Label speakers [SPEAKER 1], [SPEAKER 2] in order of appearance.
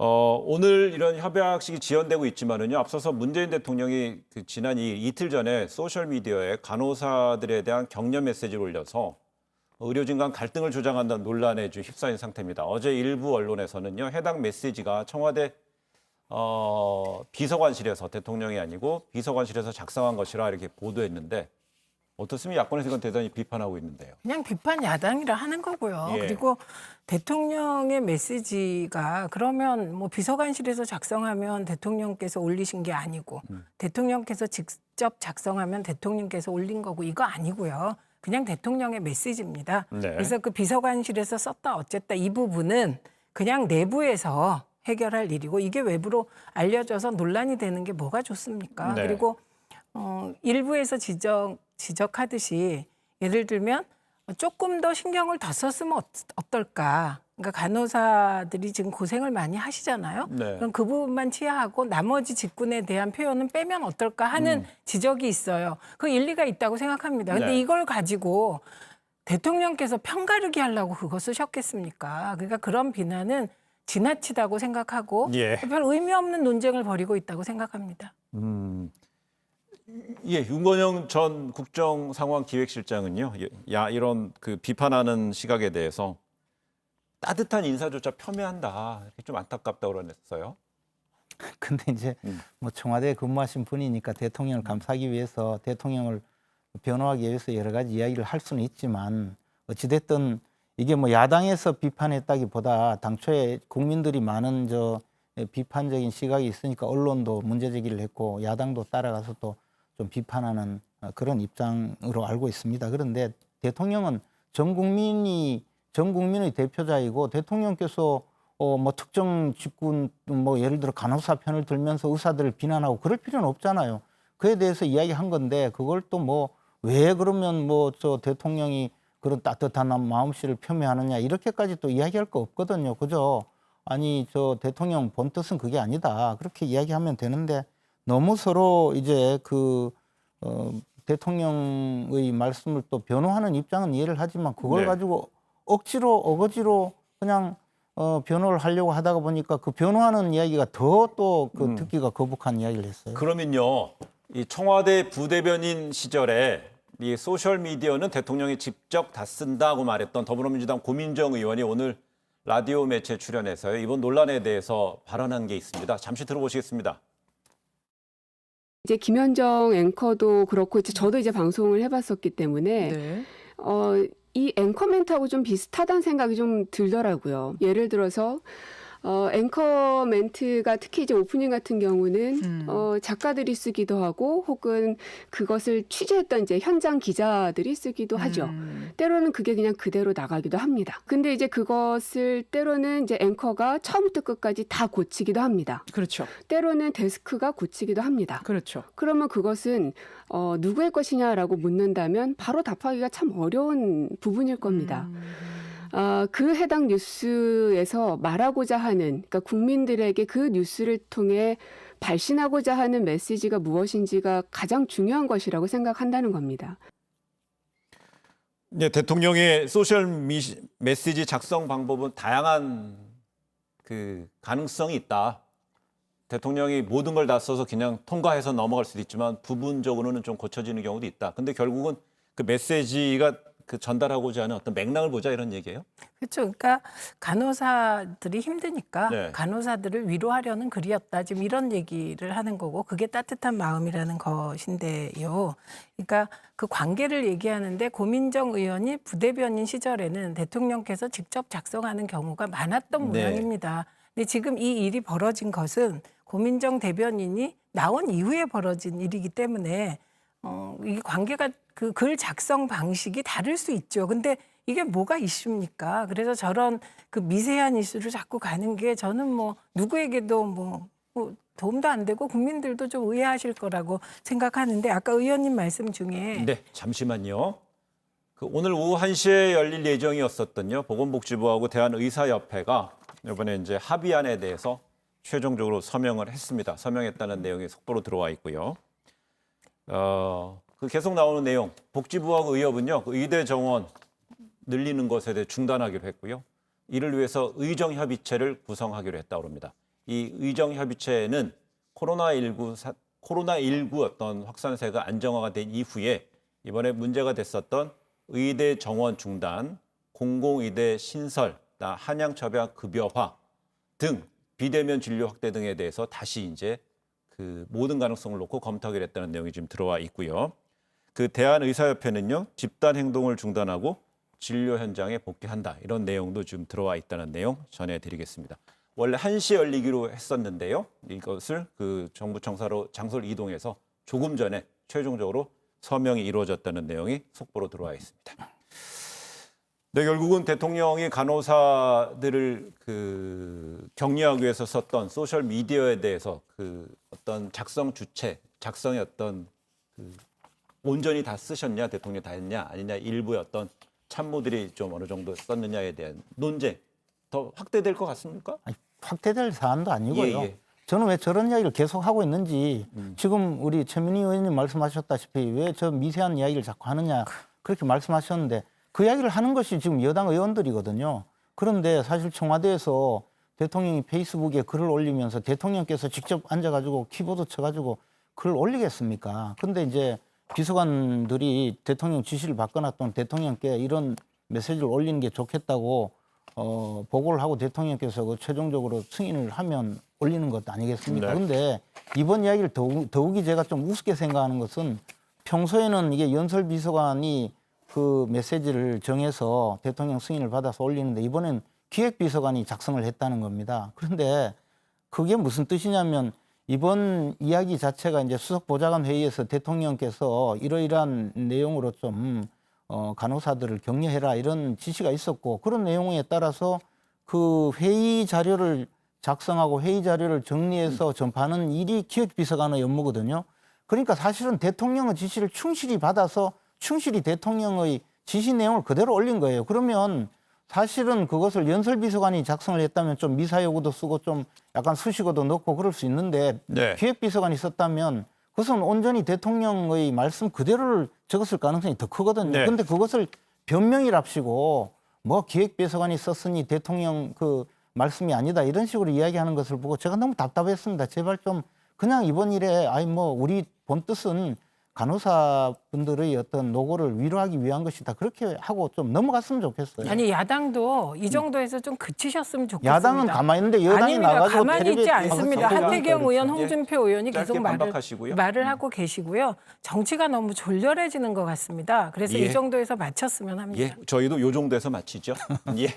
[SPEAKER 1] 오늘 이런 협약식이 지연되고 있지만은요. 앞서서 문재인 대통령이 지난 이틀 전에 소셜 미디어에 간호사들에 대한 격려 메시지를 올려서 의료진 간 갈등을 조장한다는 논란에 좀 휩싸인 상태입니다. 어제 일부 언론에서는요. 해당 메시지가 청와대 비서관실에서 대통령이 아니고 비서관실에서 작성한 것이라 이렇게 보도했는데 어떻습니까? 야권에서 이건 대단히 비판하고 있는데요.
[SPEAKER 2] 그냥 비판 야당이라 하는 거고요.
[SPEAKER 1] 예.
[SPEAKER 2] 그리고 대통령의 메시지가 그러면 뭐 비서관실에서 작성하면 대통령께서 올리신 게 아니고 대통령께서 직접 작성하면 대통령께서 올린 거고 이거 아니고요. 그냥 대통령의 메시지입니다.
[SPEAKER 1] 네.
[SPEAKER 2] 그래서 그 비서관실에서 썼다 어쨌다 이 부분은 그냥 내부에서 해결할 일이고 이게 외부로 알려져서 논란이 되는 게 뭐가 좋습니까?
[SPEAKER 1] 네.
[SPEAKER 2] 그리고 일부에서 지적하듯이 예를 들면 조금 더 신경을 더 썼으면 어떨까? 그러니까 간호사들이 지금 고생을 많이 하시잖아요.
[SPEAKER 1] 네.
[SPEAKER 2] 그럼 그 부분만 치하하고 나머지 직군에 대한 표현은 빼면 어떨까 하는 지적이 있어요. 그 일리가 있다고 생각합니다. 근데
[SPEAKER 1] 네.
[SPEAKER 2] 이걸 가지고 대통령께서 편가르기 하려고 그거 쓰셨겠습니까? 그러니까 그런 비난은 지나치다고 생각하고
[SPEAKER 1] 예.
[SPEAKER 2] 별 의미 없는 논쟁을 벌이고 있다고 생각합니다.
[SPEAKER 1] 예, 윤건영 전 국정상황기획실장은요, 이런 그 비판하는 시각에 대해서 따뜻한 인사조차 폄훼한다, 이렇게 좀 안타깝다고 그랬어요.
[SPEAKER 3] 근데 이제 뭐 청와대에 근무하신 분이니까 대통령을 감싸기 위해서 대통령을 변호하기 위해서 여러 가지 이야기를 할 수는 있지만 어찌됐든 이게 뭐 야당에서 비판했다기보다 당초에 국민들이 많은 비판적인 시각이 있으니까 언론도 문제 제기를 했고 야당도 따라가서 또 좀 비판하는 그런 입장으로 알고 있습니다. 그런데 대통령은 전 국민의 대표자이고 대통령께서 뭐 특정 직군 뭐 예를 들어 간호사 편을 들면서 의사들을 비난하고 그럴 필요는 없잖아요. 그에 대해서 이야기한 건데 그걸 또 뭐 왜 그러면 뭐 대통령이 그런 따뜻한 마음씨를 표명하느냐 이렇게까지 또 이야기할 거 없거든요. 그죠? 아니 대통령 본 뜻은 그게 아니다. 그렇게 이야기하면 되는데 너무 서로 이제 대통령의 말씀을 또 변호하는 입장은 이해를 하지만 그걸
[SPEAKER 1] 네.
[SPEAKER 3] 가지고 억지로 어거지로 그냥 변호를 하려고 하다가 보니까 그 변호하는 이야기가 더 또 듣기가 거북한 이야기를 했어요.
[SPEAKER 1] 그러면요, 이 청와대 부대변인 시절에 이 소셜 미디어는 대통령이 직접 다 쓴다고 말했던 더불어민주당 고민정 의원이 오늘 라디오 매체 출연해서요, 이번 논란에 대해서 발언한 게 있습니다. 잠시 들어보시겠습니다.
[SPEAKER 4] 이제 김현정 앵커도 그렇고 이제 저도 이제 방송을 해봤었기 때문에 이 앵커 멘트하고 좀 비슷하다는 생각이 좀 들더라고요. 예를 들어서 앵커 멘트가 특히 이제 오프닝 같은 경우는 작가들이 쓰기도 하고 혹은 그것을 취재했던 이제 현장 기자들이 쓰기도 하죠. 때로는 그게 그냥 그대로 나가기도 합니다. 근데 이제 그것을 때로는 이제 앵커가 처음부터 끝까지 다 고치기도 합니다.
[SPEAKER 5] 그렇죠.
[SPEAKER 4] 때로는 데스크가 고치기도 합니다.
[SPEAKER 5] 그렇죠.
[SPEAKER 4] 그러면 그것은 누구의 것이냐라고 묻는다면 바로 답하기가 참 어려운 부분일 겁니다. 그 해당 뉴스에서 말하고자 하는, 그러니까 국민들에게 그 뉴스를 통해 발신하고자 하는 메시지가 무엇인지가 가장 중요한 것이라고 생각한다는 겁니다.
[SPEAKER 1] 네, 대통령의 소셜 메시지 작성 방법은 다양한 그 가능성이 있다. 대통령이 모든 걸 다 써서 그냥 통과해서 넘어갈 수도 있지만 부분적으로는 좀 고쳐지는 경우도 있다. 근데 결국은 그 메시지가 전달하고자 하는 어떤 맥락을 보자 이런 얘기예요?
[SPEAKER 2] 그렇죠. 그러니까 간호사들이 힘드니까
[SPEAKER 1] 네.
[SPEAKER 2] 간호사들을 위로하려는 글이었다. 지금 이런 얘기를 하는 거고 그게 따뜻한 마음이라는 것인데요. 그러니까 그 관계를 얘기하는데 고민정 의원이 부대변인 시절에는 대통령께서 직접 작성하는 경우가 많았던
[SPEAKER 1] 네.
[SPEAKER 2] 모양입니다. 근데 지금 이 일이 벌어진 것은 고민정 대변인이 나온 이후에 벌어진 일이기 때문에 이 관계가 그 글 작성 방식이 다를 수 있죠. 근데 이게 뭐가 이슈입니까? 그래서 저런 그 미세한 이슈를 자꾸 가는 게 저는 뭐 누구에게도 뭐 도움도 안 되고 국민들도 좀 의아하실 거라고 생각하는데 아까 의원님 말씀 중에
[SPEAKER 1] 네, 잠시만요. 오늘 오후 1시에 열릴 예정이었었던요. 보건복지부하고 대한의사협회가 이번에 이제 합의안에 대해서 최종적으로 서명을 했습니다. 서명했다는 내용이 속보로 들어와 있고요. 계속 나오는 내용, 복지부하고 의협은요, 의대 정원 늘리는 것에 대해 중단하기로 했고요. 이를 위해서 의정협의체를 구성하기로 했다고 합니다. 이 의정협의체는 코로나19 어떤 확산세가 안정화가 된 이후에 이번에 문제가 됐었던 의대 정원 중단, 공공의대 신설, 한양첩약 급여화 등 비대면 진료 확대 등에 대해서 다시 이제 그 모든 가능성을 놓고 검토하기로 했다는 내용이 지금 들어와 있고요. 그 대한의사협회는요, 집단 행동을 중단하고 진료 현장에 복귀한다. 이런 내용도 지금 들어와 있다는 내용 전해드리겠습니다. 원래 1시에 열리기로 했었는데요. 이것을 그 정부 청사로 장소를 이동해서 조금 전에 최종적으로 서명이 이루어졌다는 내용이 속보로 들어와 있습니다. 네, 결국은 대통령이 간호사들을 그 격려하기 위해서 썼던 소셜 미디어에 대해서 그 어떤 작성 주체, 작성의 어떤 그 온전히 다 쓰셨냐, 대통령이 다 했냐, 아니냐 일부의 어떤 참모들이 좀 어느 정도 썼느냐에 대한 논쟁 더 확대될 것 같습니까?
[SPEAKER 3] 아니, 확대될 사안도 아니고요.
[SPEAKER 1] 예.
[SPEAKER 3] 저는 왜 저런 이야기를 계속 하고 있는지 지금 우리 최민희 의원님 말씀하셨다시피 왜 저 미세한 이야기를 자꾸 하느냐 그렇게 말씀하셨는데 그 이야기를 하는 것이 지금 여당 의원들이거든요. 그런데 사실 청와대에서 대통령이 페이스북에 글을 올리면서 대통령께서 직접 앉아가지고 키보드 쳐가지고 글을 올리겠습니까? 근데 이제 비서관들이 대통령 지시를 받거나 또는 대통령께 이런 메시지를 올리는 게 좋겠다고 보고를 하고 대통령께서 그 최종적으로 승인을 하면 올리는 것 아니겠습니까?
[SPEAKER 1] 네.
[SPEAKER 3] 그런데 이번 이야기를 더욱이 제가 좀 우습게 생각하는 것은 평소에는 이게 연설 비서관이 그 메시지를 정해서 대통령 승인을 받아서 올리는데 이번엔 기획비서관이 작성을 했다는 겁니다. 그런데 그게 무슨 뜻이냐면 이번 이야기 자체가 이제 수석보좌관 회의에서 대통령께서 이러이러한 내용으로 좀 간호사들을 격려해라 이런 지시가 있었고 그런 내용에 따라서 그 회의 자료를 작성하고 회의 자료를 정리해서 전파하는 일이 기획비서관의 업무거든요. 그러니까 사실은 대통령의 지시를 충실히 받아서 충실히 대통령의 지시 내용을 그대로 올린 거예요. 그러면 사실은 그것을 연설비서관이 작성을 했다면 좀 미사여구도 쓰고 좀 약간 수식어도 넣고 그럴 수 있는데
[SPEAKER 1] 네.
[SPEAKER 3] 기획비서관이 썼다면 그것은 온전히 대통령의 말씀 그대로를 적었을 가능성이 더 크거든요.
[SPEAKER 1] 네.
[SPEAKER 3] 그런데 그것을 변명이랍시고 뭐 기획비서관이 썼으니 대통령 그 말씀이 아니다 이런 식으로 이야기하는 것을 보고 제가 너무 답답했습니다. 제발 좀 그냥 이번 일에 아니 뭐 우리 본 뜻은 간호사분들의 어떤 노고를 위로하기 위한 것이다. 그렇게 하고 좀 넘어갔으면 좋겠어요.
[SPEAKER 2] 아니 야당도 이 정도에서 좀 그치셨으면 좋겠습니다.
[SPEAKER 3] 야당은 가만히 있는데 여당이
[SPEAKER 2] 아닙니다.
[SPEAKER 3] 나가지고
[SPEAKER 2] 가만히 있지
[SPEAKER 3] 텔레비전
[SPEAKER 2] 않습니다.
[SPEAKER 1] 방송
[SPEAKER 2] 하태경 의원,
[SPEAKER 1] 그렇죠.
[SPEAKER 2] 홍준표 의원이
[SPEAKER 1] 짧게
[SPEAKER 2] 계속
[SPEAKER 1] 반박하시고요.
[SPEAKER 2] 말을 하고 계시고요. 정치가 너무 졸렬해지는 것 같습니다. 그래서
[SPEAKER 1] 예.
[SPEAKER 2] 이 정도에서 마쳤으면 합니다.
[SPEAKER 1] 예, 저희도 요 정도에서 마치죠. 예.